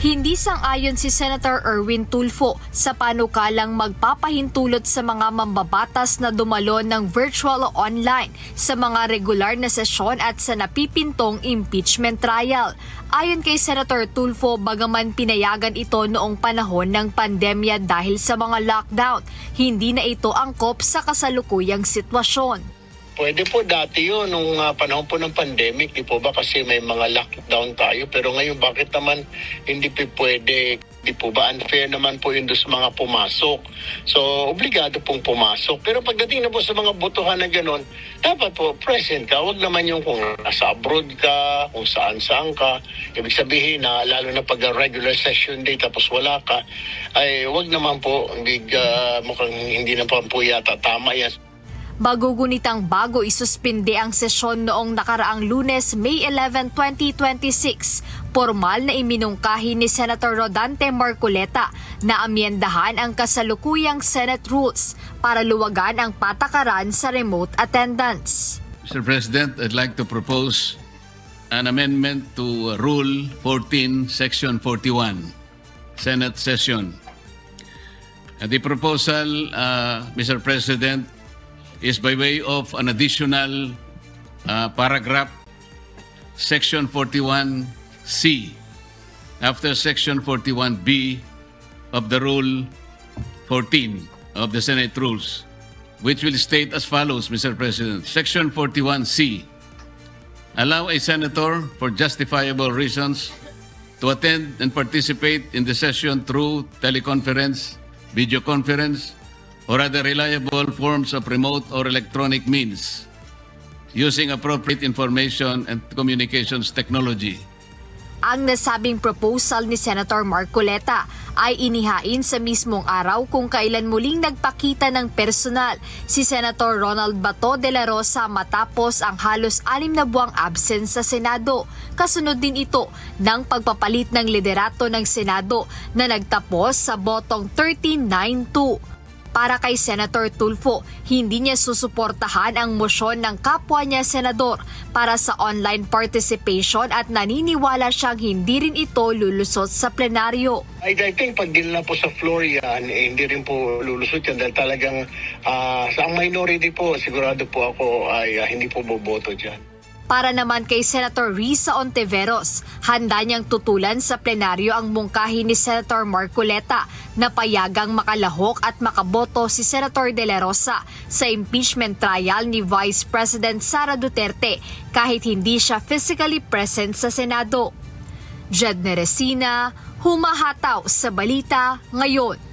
Hindi sang-ayon si Senator Erwin Tulfo sa panukalang magpapahintulot sa mga mambabatas na dumalo ng virtual o online sa mga regular na sesyon at sa napipintong impeachment trial. Ayon kay Senator Tulfo, bagaman pinayagan ito noong panahon ng pandemya dahil sa mga lockdown, hindi na ito angkop sa kasalukuyang sitwasyon. Pwede po dati yun, nung panahon po ng pandemic, di po ba kasi may mga lockdown tayo. Pero ngayon, bakit naman hindi po pwede? Di po ba unfair naman po yun doon sa mga pumasok? So, obligado pong pumasok. Pero pagdating na po sa mga botohan na gano'n, dapat po present ka. Huwag naman yung kung nasa abroad ka, kung saan-saan ka. Ibig sabihin na lalo na pag regular session day tapos wala ka, ay huwag naman po, mukhang hindi na po yata tama yan. Bagugunitang bago isuspinde ang sesyon noong nakaraang Lunes, May 11, 2026, formal na iminungkahi ni Senator Rodante Marcoleta na amyendahan ang kasalukuyang Senate rules para luwagan ang patakaran sa remote attendance. Mr. President, I'd like to propose an amendment to Rule 14, Section 41, Senate Session. The proposal, Mr. President, is by way of an additional paragraph, Section 41C, after Section 41B of the Rule 14 of the Senate Rules, which will state as follows, Mr. President. Section 41C, allow a senator, for justifiable reasons, to attend and participate in the session through teleconference, video conference, or other reliable forms of remote or electronic means, using appropriate information and communications technology. Ang nasabing proposal ni Senator Marcoleta ay inihain sa mismong araw kung kailan muling nagpakita ng personal si Senator Ronald Bato de la Rosa matapos ang halos 6 na buwang absence sa Senado. Kasunod din ito ng pagpapalit ng liderato ng Senado na nagtapos sa botong 13-9-2. Para kay Senator Tulfo, hindi niya susuportahan ang mosyon ng kapwa niya senador para sa online participation at naniniwala siyang hindi rin ito lulusot sa plenaryo. I think pag din na po sa floor yan, hindi rin po lulusot yan dahil talagang sa minority po, sigurado po ako ay hindi po boboto dyan. Para naman kay Senator Risa Ontiveros, handa niyang tutulan sa plenaryo ang mungkahi ni Senator Marcoleta na payagang makalahok at makaboto si Senator De La Rosa sa impeachment trial ni Vice President Sara Duterte kahit hindi siya physically present sa Senado. Jedne Resina, humahataw sa balita ngayon.